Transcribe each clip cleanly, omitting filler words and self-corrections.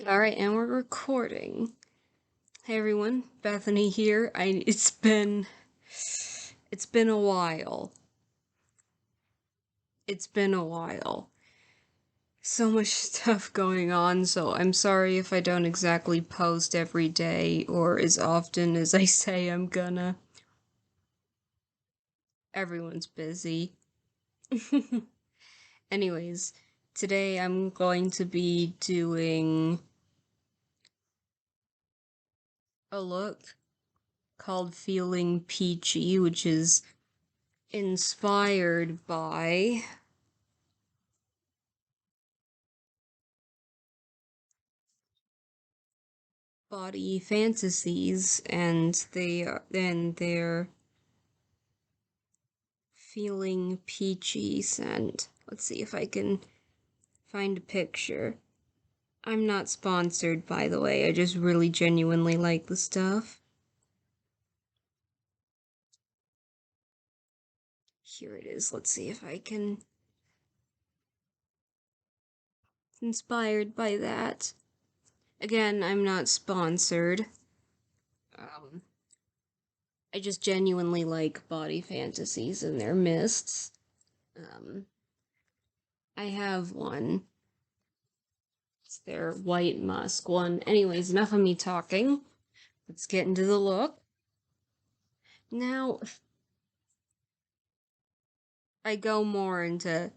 Alright, and we're recording. Hey everyone, Bethany here. It's been a while. It's been a while. So much stuff going on, so I'm sorry if I don't exactly post every day or as often as I say I'm gonna. Everyone's busy. Anyways, today I'm going to be doing a look called Feelin Peachy, which is inspired by body fantasies, and they're Feelin Peachy scent. Let's see if I can find a picture. I'm not sponsored, by the way. I just really genuinely like the stuff. Here it is. Let's see if I can. Inspired by that. Again, I'm not sponsored. I just genuinely like body fantasies and their mists. I have one. It's their white musk one. Anyways, enough of me talking. Let's get into the look. Now, I go more into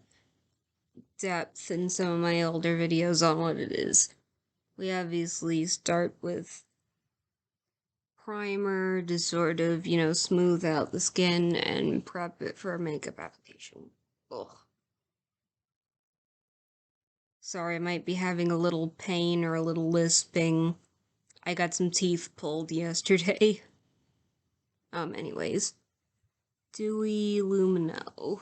depth in some of my older videos on what it is. We obviously start with primer to sort of, smooth out the skin and prep it for a makeup application. Ugh. Sorry, I might be having a little pain or a little lisping. I got some teeth pulled yesterday. Anyways. Dewy Lumino.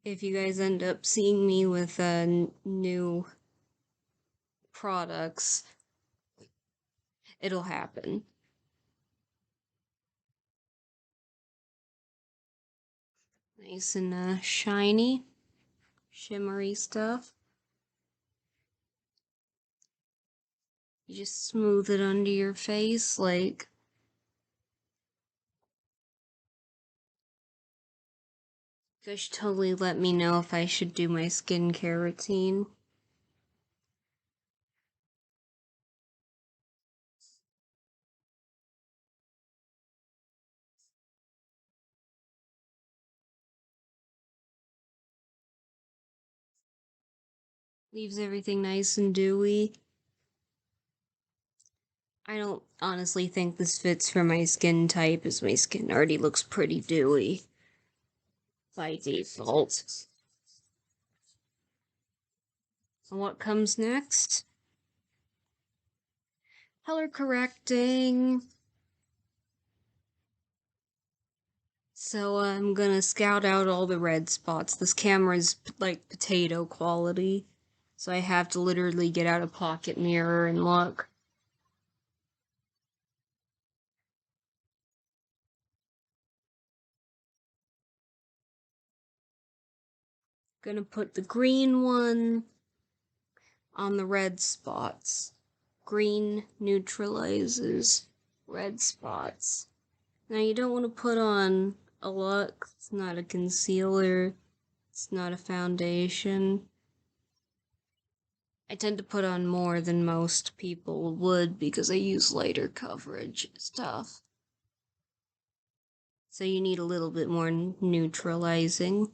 If you guys end up seeing me with new products, it'll happen. Nice and shiny, shimmery stuff. You just smooth it under your face like you guys should totally let me know if I should do my skincare routine. Leaves everything nice and dewy. I don't honestly think this fits for my skin type, as my skin already looks pretty dewy by default. And what comes next? Color correcting. So I'm gonna scout out all the red spots. This camera's like potato quality, so I have to literally get out a pocket mirror and look. Gonna put the green one on the red spots. Green neutralizes red spots. Now you don't want to put on a look. It's not a concealer. It's not a foundation. I tend to put on more than most people would because I use lighter coverage stuff. So you need a little bit more neutralizing.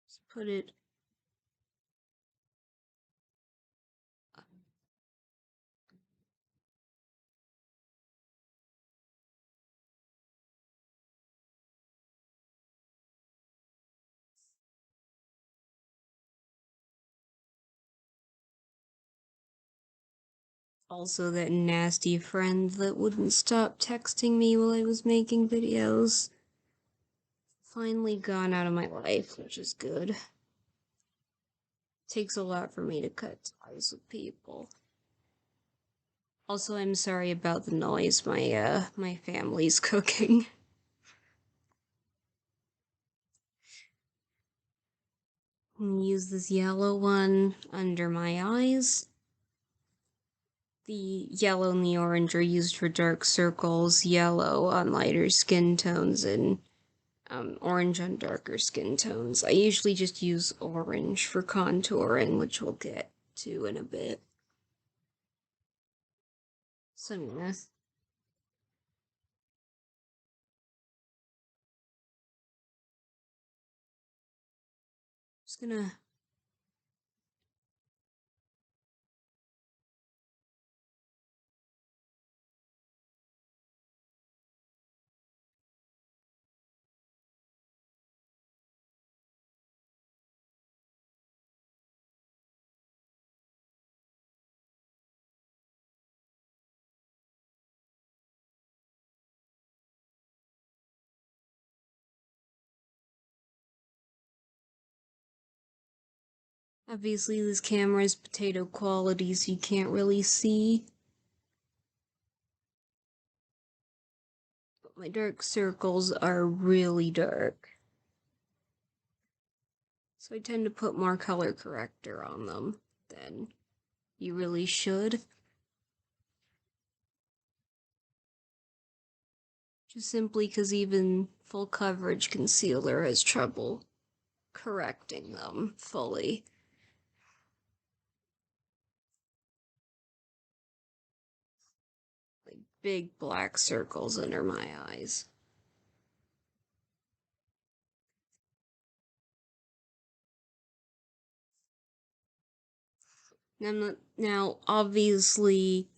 Just put it also that nasty friend that wouldn't stop texting me while I was making videos. Finally gone out of my life, which is good. Takes a lot for me to cut ties with people. Also, I'm sorry about the noise my family's cooking. Use this yellow one under my eyes. The yellow and the orange are used for dark circles, yellow on lighter skin tones, and orange on darker skin tones. I usually just use orange for contouring, which we'll get to in a bit. So I'm gonna obviously this camera is potato quality, so you can't really see. But my dark circles are really dark. So I tend to put more color corrector on them than you really should. Just simply because even full coverage concealer has trouble correcting them fully. Like big black circles under my eyes. Now, obviously,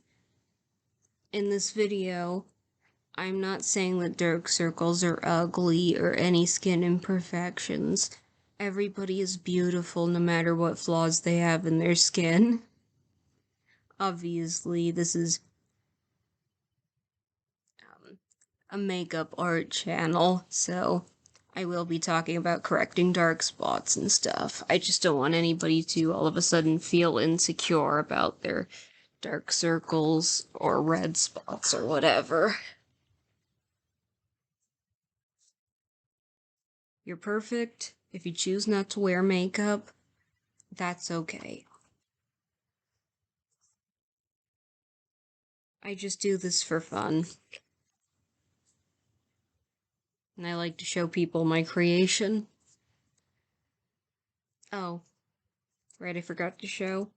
in this video, I'm not saying that dark circles are ugly or any skin imperfections. Everybody is beautiful no matter what flaws they have in their skin. Obviously, this is a makeup art channel, so I will be talking about correcting dark spots and stuff. I just don't want anybody to all of a sudden feel insecure about their dark circles or red spots or whatever. You're perfect. If you choose not to wear makeup, that's okay. I just do this for fun. And I like to show people my creation. Oh, right, I forgot to show.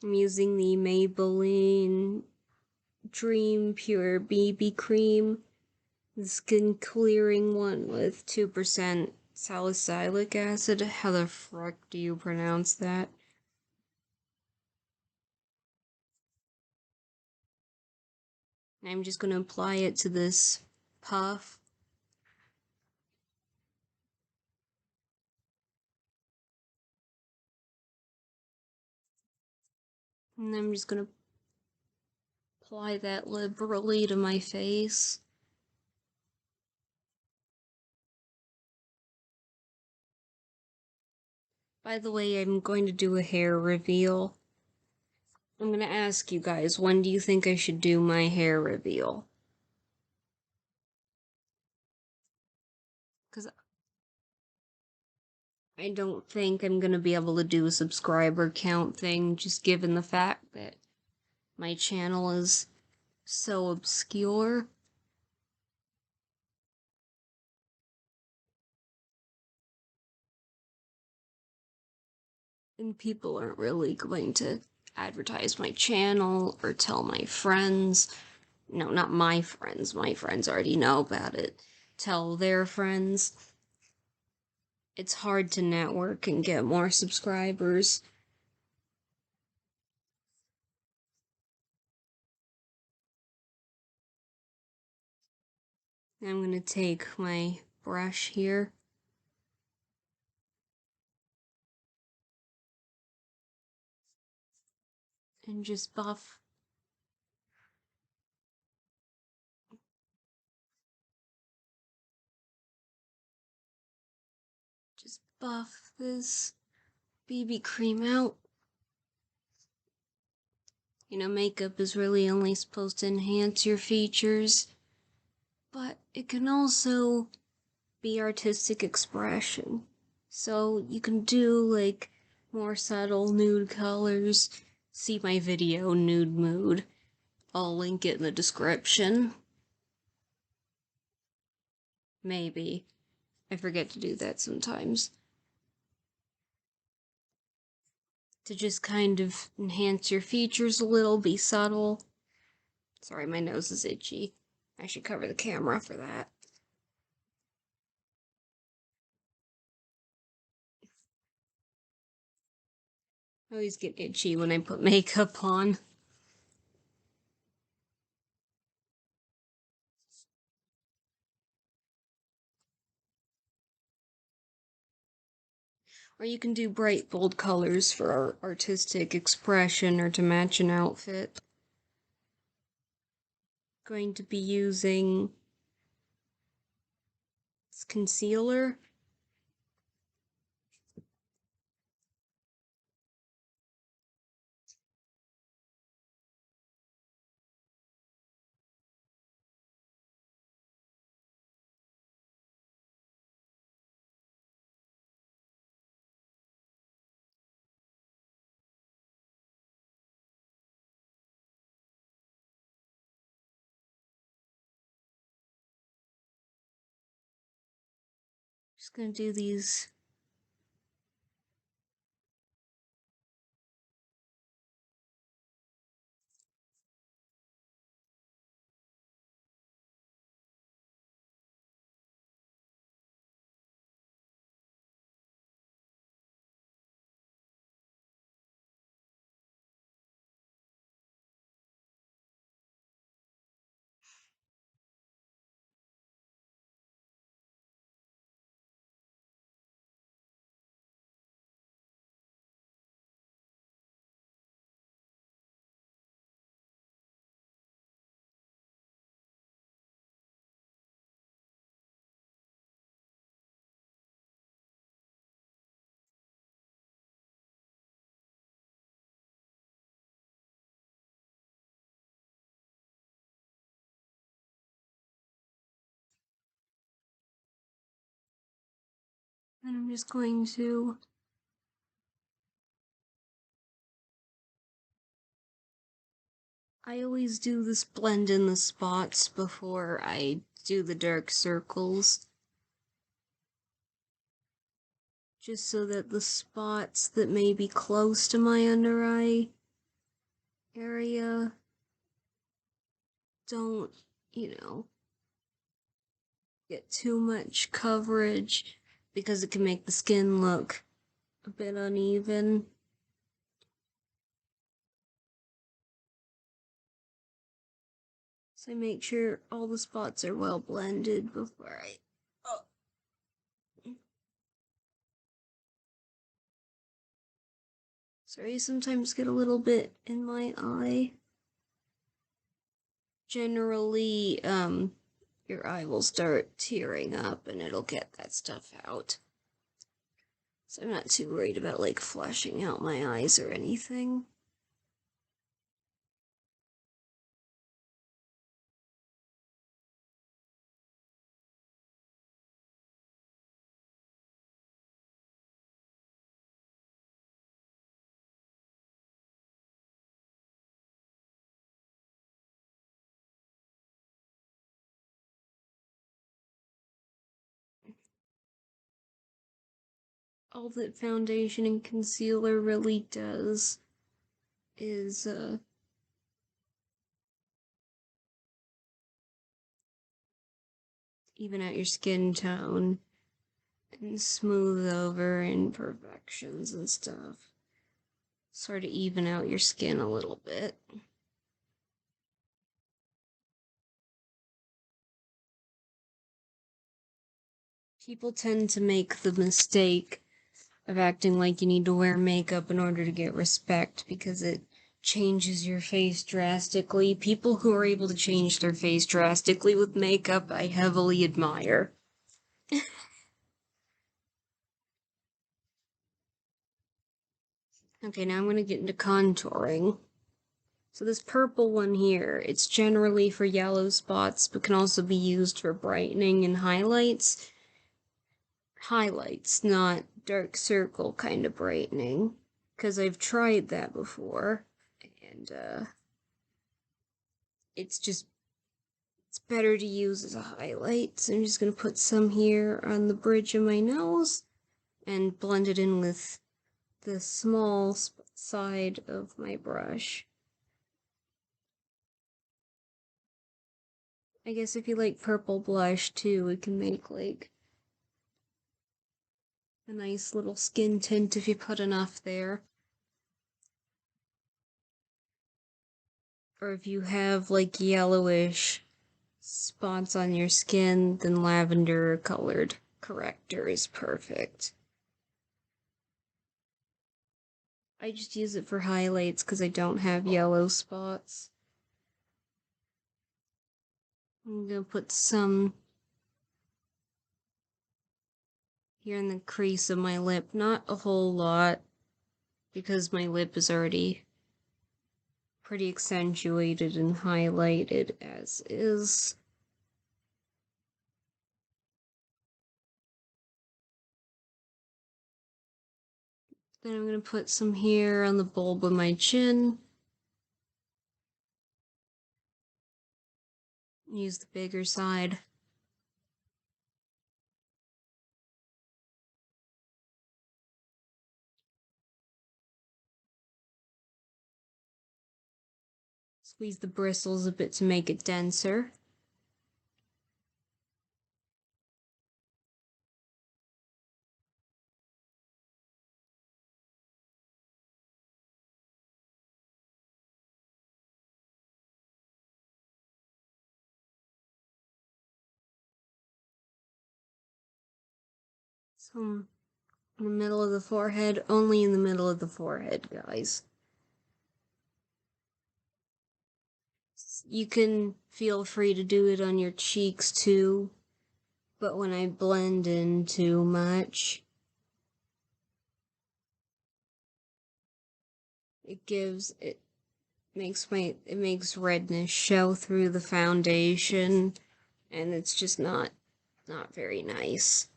I'm using the Maybelline Dream Pure BB Cream. The skin clearing one with 2% salicylic acid. How the frick do you pronounce that? I'm just going to apply it to this puff. And I'm just going to apply that liberally to my face. By the way, I'm going to do a hair reveal. I'm going to ask you guys, when do you think I should do my hair reveal? Because I don't think I'm going to be able to do a subscriber count thing, just given the fact that my channel is so obscure. And people aren't really going to advertise my channel or tell my friends. No, not my friends. My friends already know about it. Tell their friends. It's hard to network and get more subscribers. I'm gonna take my brush here and just buff. Just buff this BB cream out. You know, makeup is really only supposed to enhance your features, but it can also be artistic expression. So you can do like more subtle nude colors. See my video, Nude Mood. I'll link it in the description. Maybe. I forget to do that sometimes. To just kind of enhance your features a little, be subtle. Sorry, my nose is itchy. I should cover the camera for that. I always get itchy when I put makeup on. Or you can do bright, bold colors for artistic expression or to match an outfit. Going to be using this concealer. Just gonna do these. And I'm just going to I always do this blend in the spots before I do the dark circles. Just so that the spots that may be close to my under eye area don't, get too much coverage because it can make the skin look a bit uneven. So I make sure all the spots are well blended before I... Oh. Sorry, I sometimes get a little bit in my eye. Generally, your eye will start tearing up and it'll get that stuff out. So I'm not too worried about like flashing out my eyes or anything. All that foundation and concealer really does is even out your skin tone and smooth over imperfections and stuff. Sort of even out your skin a little bit. People tend to make the mistake of acting like you need to wear makeup in order to get respect because it changes your face drastically. People who are able to change their face drastically with makeup, I heavily admire. Okay, now I'm going to get into contouring. So this purple one here, it's generally for yellow spots, but can also be used for brightening and highlights. Highlights, not dark circle kind of brightening. Because I've tried that before, and it's better to use as a highlight. So I'm just going to put some here on the bridge of my nose and blend it in with the small side of my brush. I guess if you like purple blush too, it can make like a nice little skin tint if you put enough there. Or if you have like yellowish spots on your skin, then lavender colored corrector is perfect. I just use it for highlights because I don't have yellow spots. I'm gonna put some here in the crease of my lip, not a whole lot, because my lip is already pretty accentuated and highlighted as is. Then I'm gonna put some here on the bulb of my chin. Use the bigger side. Squeeze the bristles a bit to make it denser. Some in the middle of the forehead, only in the middle of the forehead, guys. You can feel free to do it on your cheeks too, but when I blend in too much, it makes redness show through the foundation, and it's just not very nice.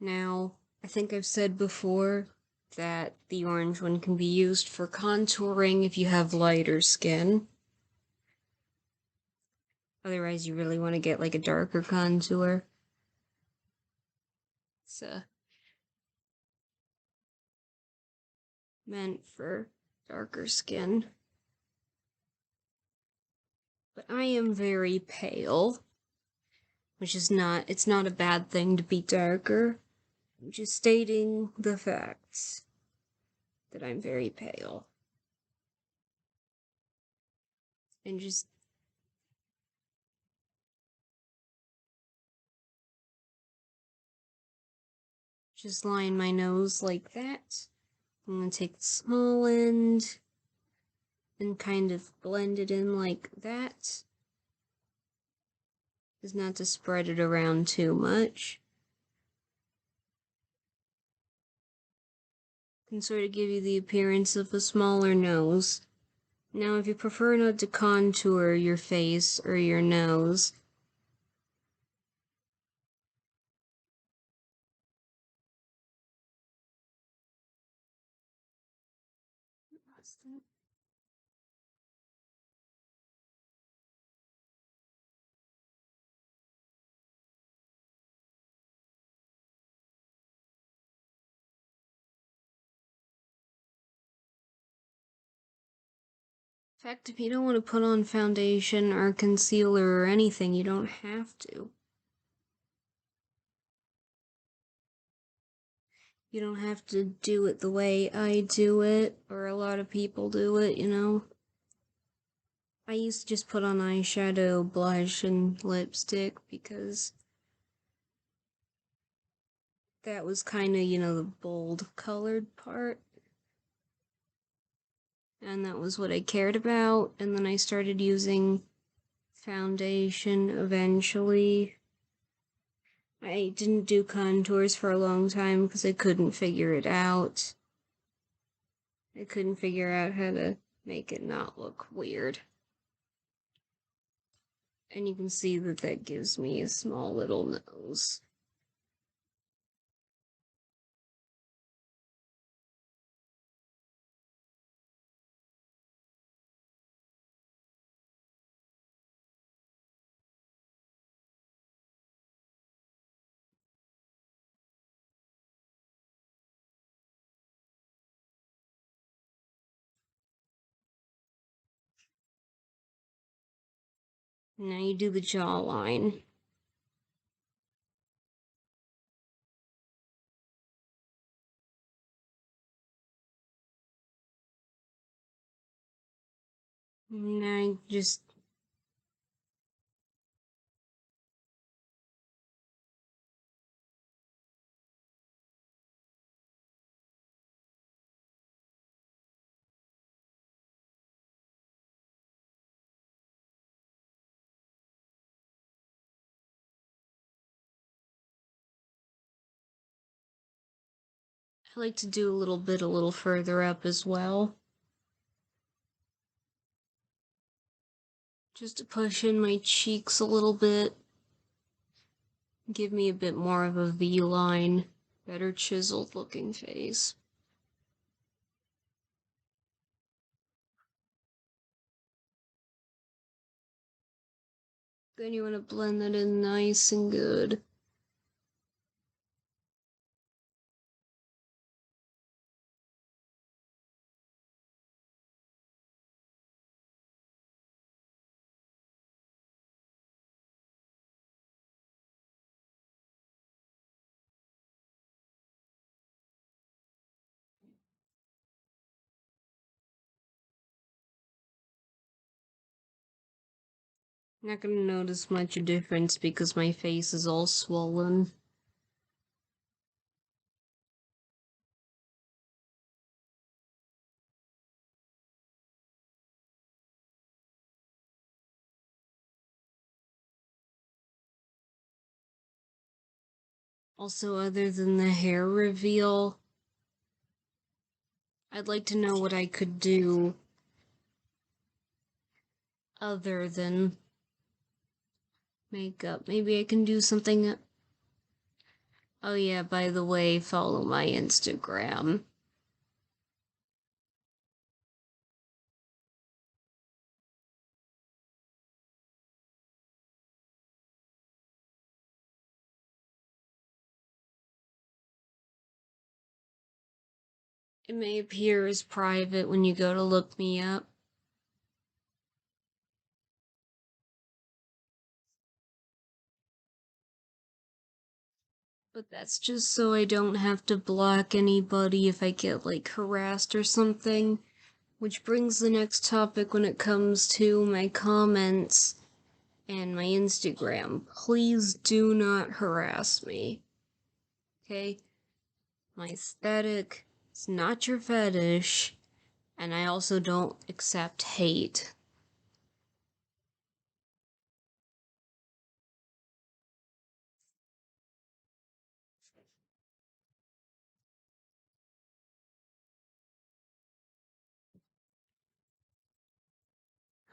Now, I think I've said before that the orange one can be used for contouring if you have lighter skin. Otherwise, you really want to get like a darker contour. It's meant for darker skin. But I am very pale, which is it's not a bad thing to be darker. I'm just stating the facts that I'm very pale. And just line my nose like that. I'm gonna take the small end and kind of blend it in like that. Just not to spread it around too much. Can sort of give you the appearance of a smaller nose. Now, if you prefer not to contour your face or your nose, in fact, if you don't want to put on foundation or concealer or anything, you don't have to. You don't have to do it the way I do it, or a lot of people do it, you know? I used to just put on eyeshadow, blush, and lipstick because that was kind of, the bold colored part. And that was what I cared about. And then I started using foundation eventually. I didn't do contours for a long time because I couldn't figure it out. I couldn't figure out how to make it not look weird. And you can see that that gives me a small little nose. Now you do the jawline. Now you just I like to do a little bit a little further up as well. Just to push in my cheeks a little bit. Give me a bit more of a V-line, better chiseled looking face. Then you want to blend that in nice and good. Not gonna notice much difference because my face is all swollen. Also, other than the hair reveal, I'd like to know what I could do other than makeup. Maybe I can do something. Oh yeah, by the way, follow my Instagram. It may appear as private when you go to look me up. But that's just so I don't have to block anybody if I get, like, harassed or something. Which brings the next topic when it comes to my comments and my Instagram. Please do not harass me. Okay? My aesthetic is not your fetish, and I also don't accept hate.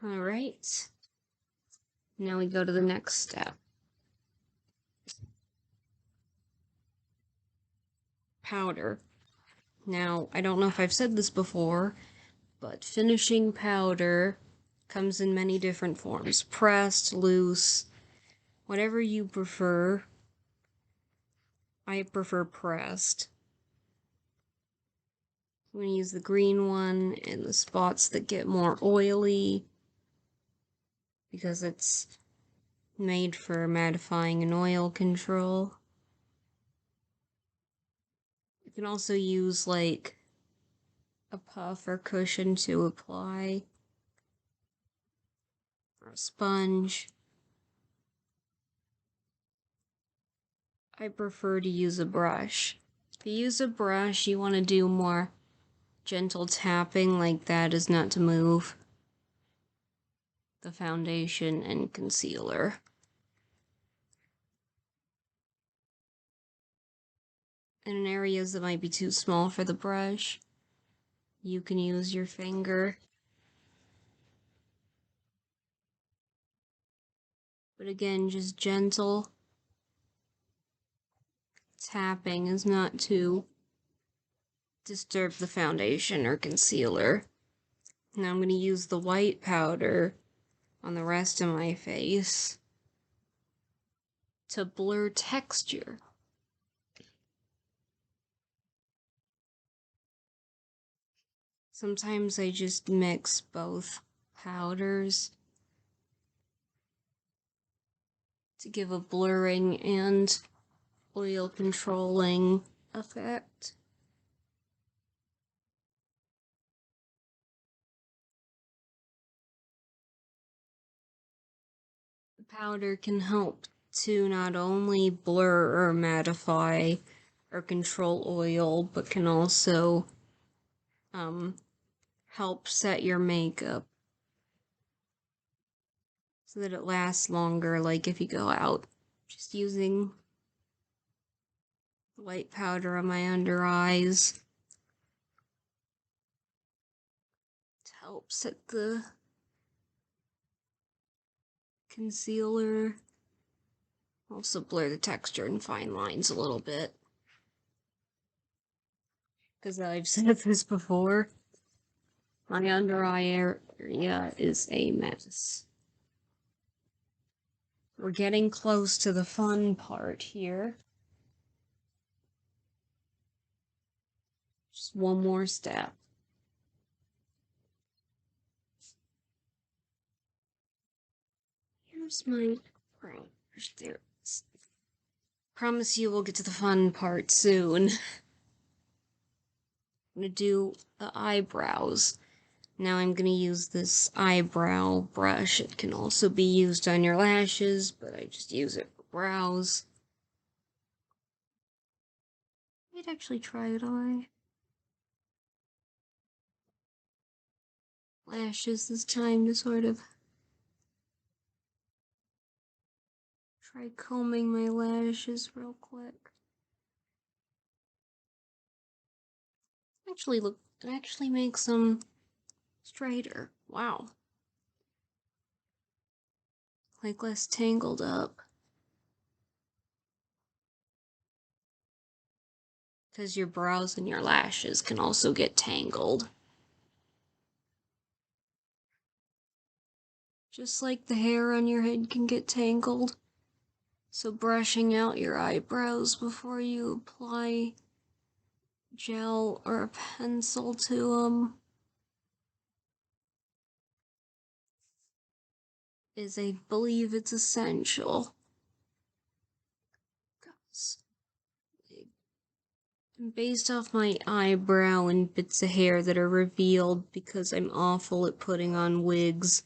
Alright. Now we go to the next step. Powder. Now, I don't know if I've said this before, but finishing powder comes in many different forms. Pressed, loose, whatever you prefer. I prefer pressed. I'm going to use the green one in the spots that get more oily because it's made for mattifying and oil control. You can also use like a puff or cushion to apply, or a sponge. I prefer to use a brush. If you use a brush, you want to do more gentle tapping like that is not to move the foundation and concealer. And in areas that might be too small for the brush, You can use your finger. But again, just gentle tapping is not to disturb the foundation or concealer. Now I'm going to use the white powder on the rest of my face to blur texture. Sometimes I just mix both powders to give a blurring and oil controlling effect. The powder can help to not only blur or mattify or control oil, but can also help set your makeup so that it lasts longer, like if you go out. Just using white powder on my under eyes to help set the concealer. Also blur the texture and fine lines a little bit. Because I've said this before, my under eye area is a mess. We're getting close to the fun part here. Just one more step. Here's my brush. There it is. Promise you we'll get to the fun part soon. I'm gonna do the eyebrows. Now I'm gonna use this eyebrow brush. It can also be used on your lashes, but I just use it for brows. I'd actually try it on my lashes this time to sort of try combing my lashes real quick. Actually, look, it actually makes them straighter. Wow. Like less tangled up. Because your brows and your lashes can also get tangled. Just like the hair on your head can get tangled. So brushing out your eyebrows before you apply gel or a pencil to them is, I believe it's essential. Based off my eyebrow and bits of hair that are revealed because I'm awful at putting on wigs,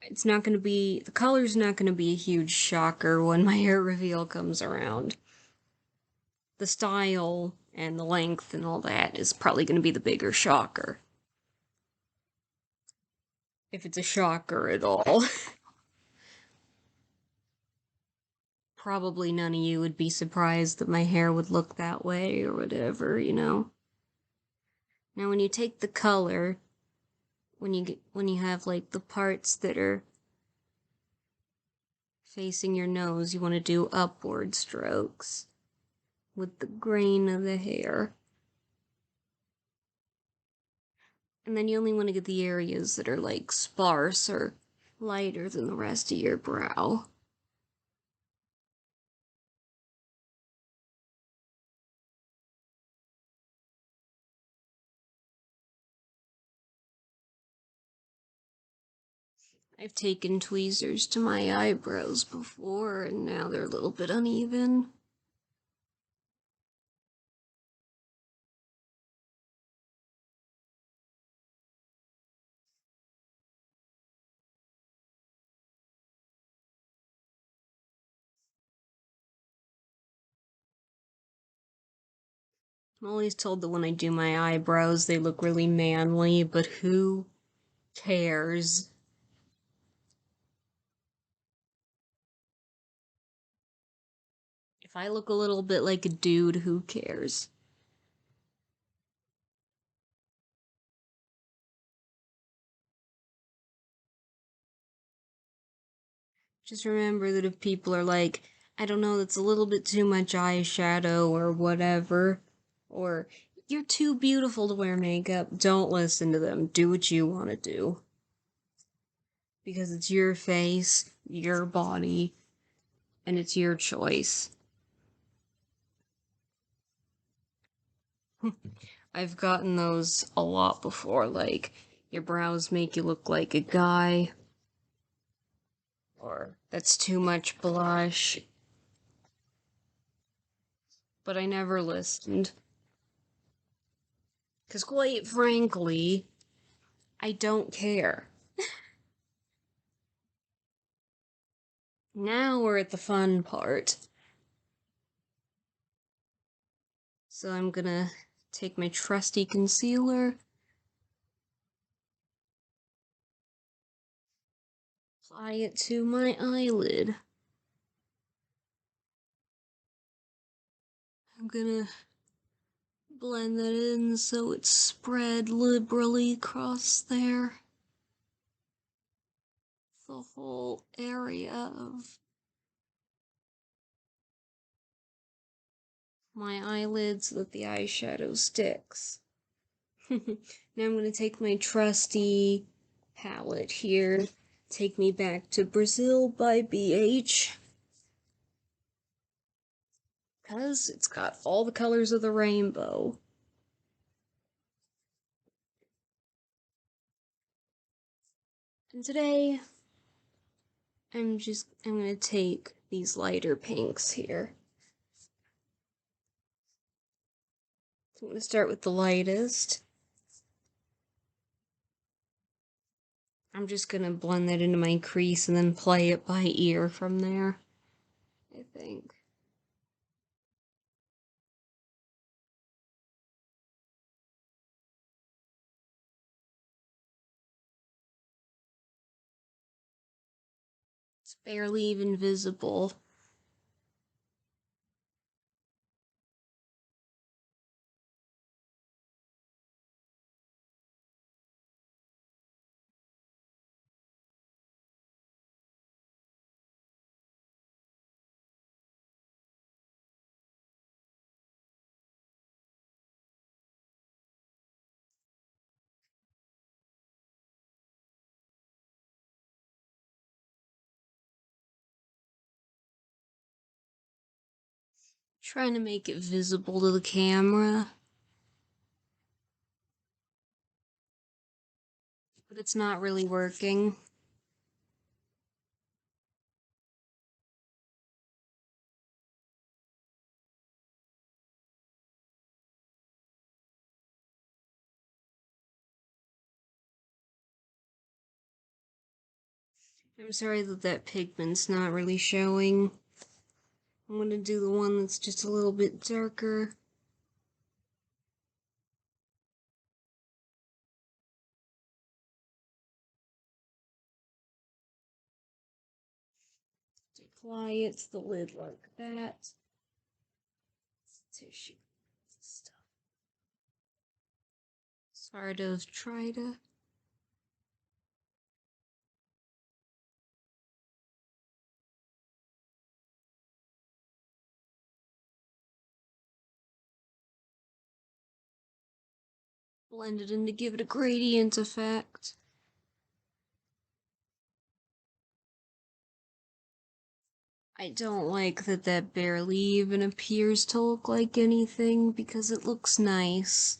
it's not going to be, the color's not going to be a huge shocker when my hair reveal comes around. The style and the length and all that is probably going to be the bigger shocker. If it's a shocker at all. Probably none of you would be surprised that my hair would look that way or whatever, you know. Now when you take the color, when you have like the parts that are facing your nose, you want to do upward strokes with the grain of the hair. And then you only want to get the areas that are like sparse or lighter than the rest of your brow. I've taken tweezers to my eyebrows before, and now they're a little bit uneven. I'm always told that when I do my eyebrows, they look really manly, but who cares? If I look a little bit like a dude, who cares? Just remember that if people are like, I don't know, that's a little bit too much eyeshadow or whatever, or you're too beautiful to wear makeup, don't listen to them. Do what you want to do. Because it's your face, your body, and it's your choice. I've gotten those a lot before, like, your brows make you look like a guy, or that's too much blush. But I never listened. Because quite frankly, I don't care. Now we're at the fun part. So I'm gonna take my trusty concealer, apply it to my eyelid. I'm gonna blend that in so it's spread liberally across there. The whole area of my eyelids so that the eyeshadow sticks. Now I'm gonna take my trusty palette here. Take Me Back to Brazil by BH. Because it's got all the colors of the rainbow. And today, I'm gonna take these lighter pinks here. So I'm gonna start with the lightest. I'm just gonna blend that into my crease and then play it by ear from there, I think. It's barely even visible. Trying to make it visible to the camera. But it's not really working. I'm sorry that that pigment's not really showing. I'm gonna do the one that's just a little bit darker. Apply it to the lid like that. Tissue stuff. Sort of try to blend it in to give it a gradient effect. I don't like that that barely even appears to look like anything because it looks nice.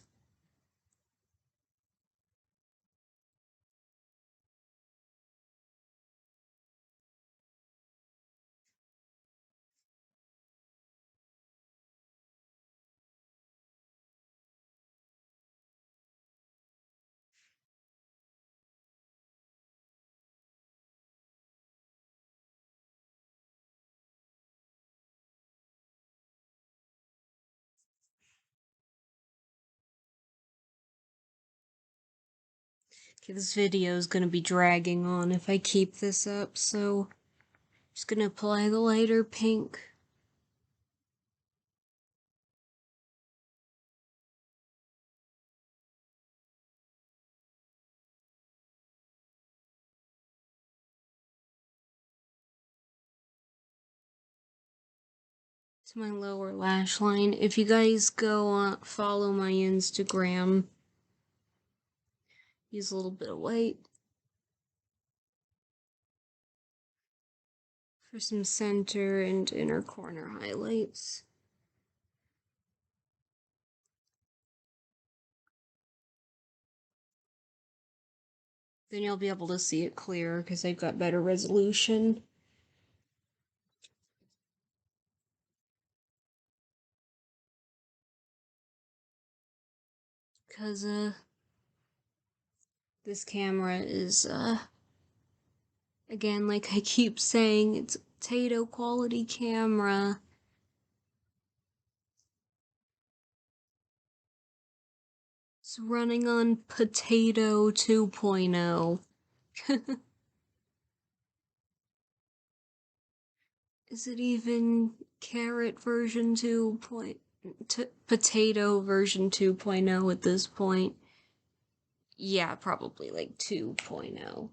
Okay, this video is gonna be dragging on if I keep this up, so I'm just gonna apply the lighter pink. to my lower lash line. If you guys go follow my Instagram, use a little bit of white for some center and inner corner highlights. Then you'll be able to see it clearer because I've got better resolution. Because, this camera is, again, like I keep saying, it's a potato quality camera. It's running on Potato 2.0. Is it even Carrot version 2. Potato version 2.0 at this point? Yeah, probably like 2.0.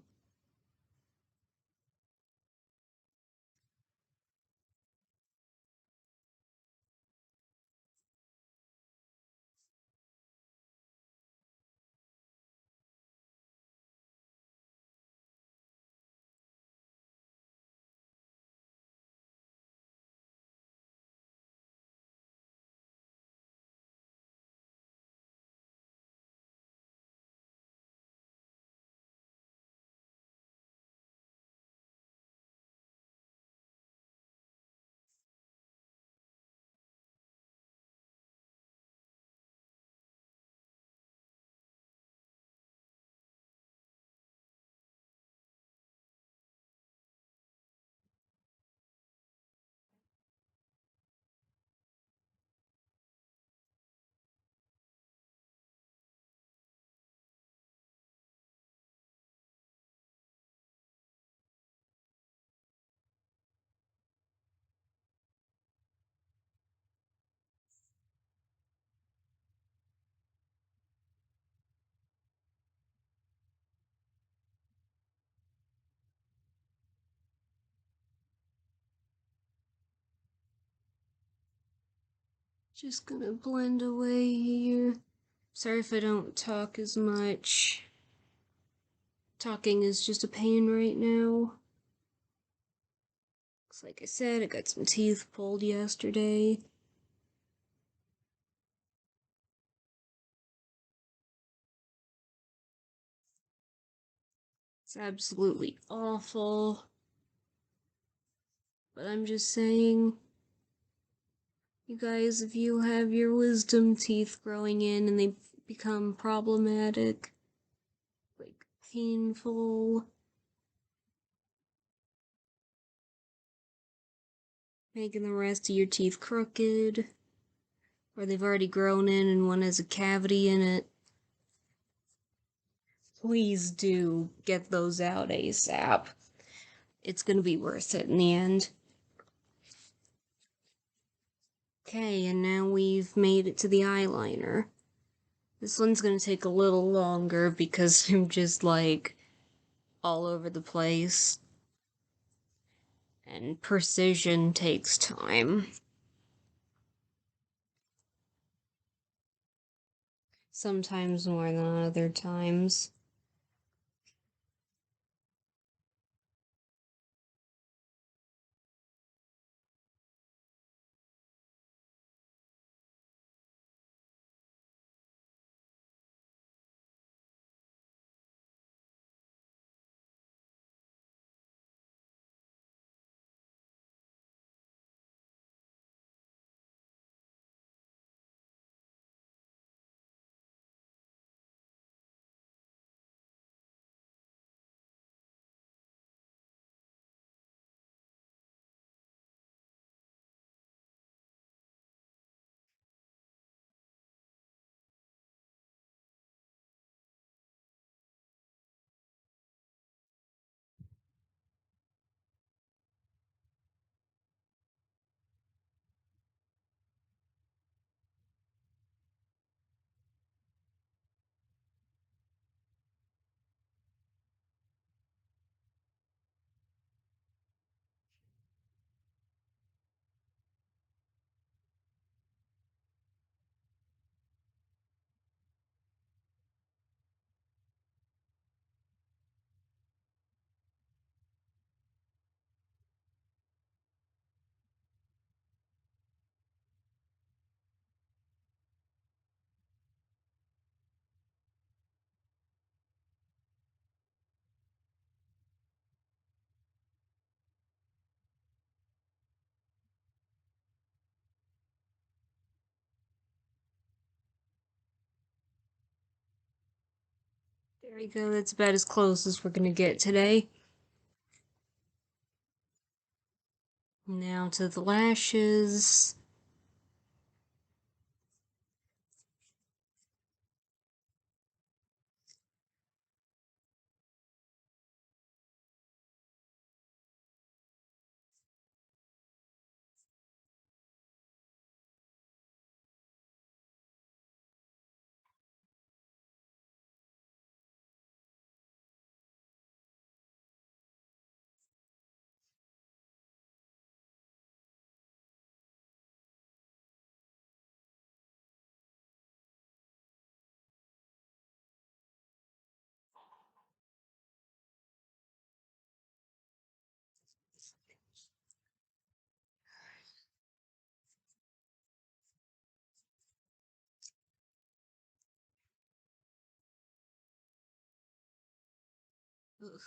Just gonna blend away here. Sorry if I don't talk as much. Talking is just a pain right now. Like I said, I got some teeth pulled yesterday. It's absolutely awful. But I'm just saying, you guys, if you have your wisdom teeth growing in and they become problematic, like painful, making the rest of your teeth crooked, or they've already grown in and one has a cavity in it, please do get those out ASAP. It's gonna be worth it in the end. Okay, and now we've made it to the eyeliner. This one's gonna take a little longer because I'm just like all over the place. And precision takes time. Sometimes more than other times. There we go, that's about as close as we're gonna get today. Now to the lashes. Ugh.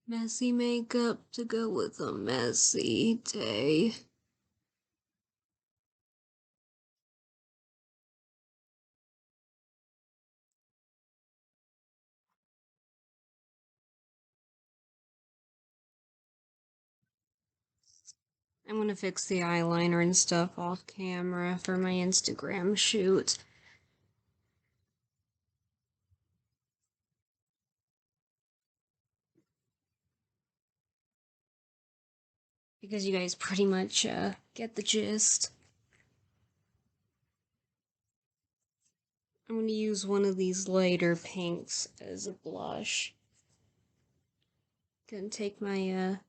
Messy makeup to go with a messy day. I'm gonna fix the eyeliner and stuff off camera for my Instagram shoot. Because you guys pretty much get the gist. I'm gonna use one of these lighter pinks as a blush. Gonna take my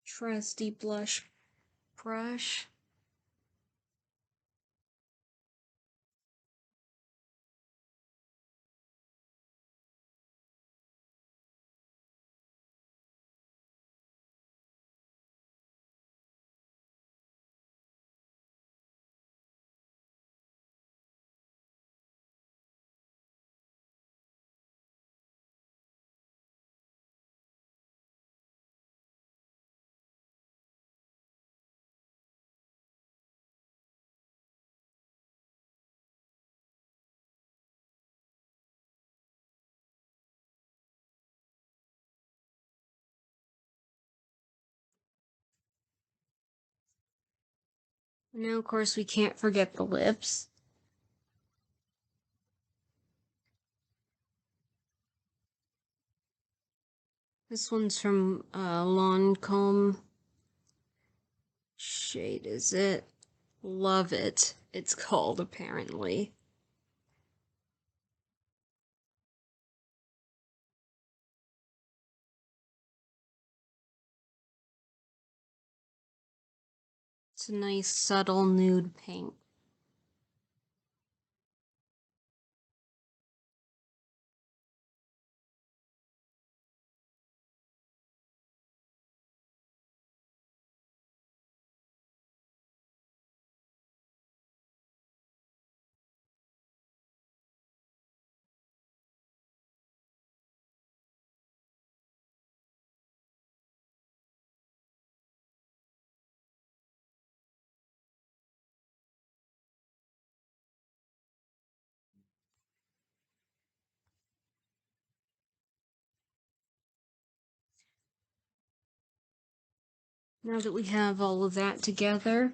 trusty blush brush. Now, of course, we can't forget the lips. This one's from Lancome. Shade is it? Love It. It's called, apparently. It's a nice subtle nude pink. Now that we have all of that together,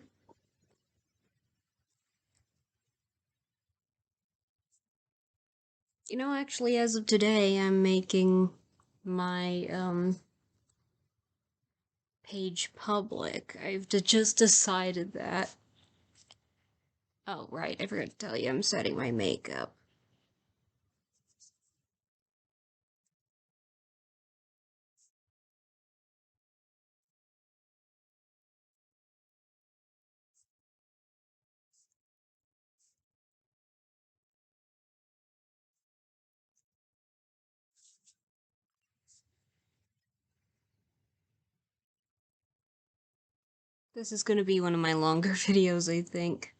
you know, actually, as of today, I'm making my page public. I've just decided that. Oh, right, I forgot to tell you, I'm setting my makeup. This is gonna be one of my longer videos, I think.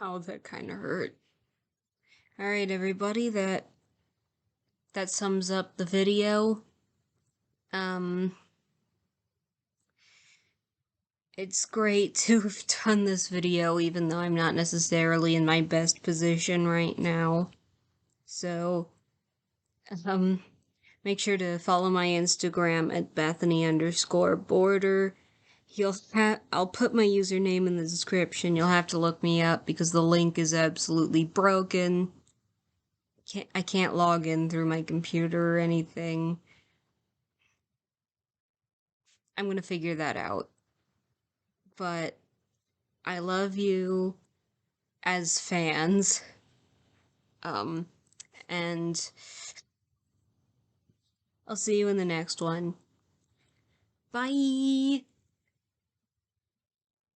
Oh, that kind of hurt. Alright, everybody, that sums up the video. It's great to have done this video, even though I'm not necessarily in my best position right now. So, make sure to follow my Instagram at Bethany_border. I'll put my username in the description. You'll have to look me up because the link is absolutely broken. I can't log in through my computer or anything. I'm gonna figure that out. But I love you as fans. And I'll see you in the next one. Bye!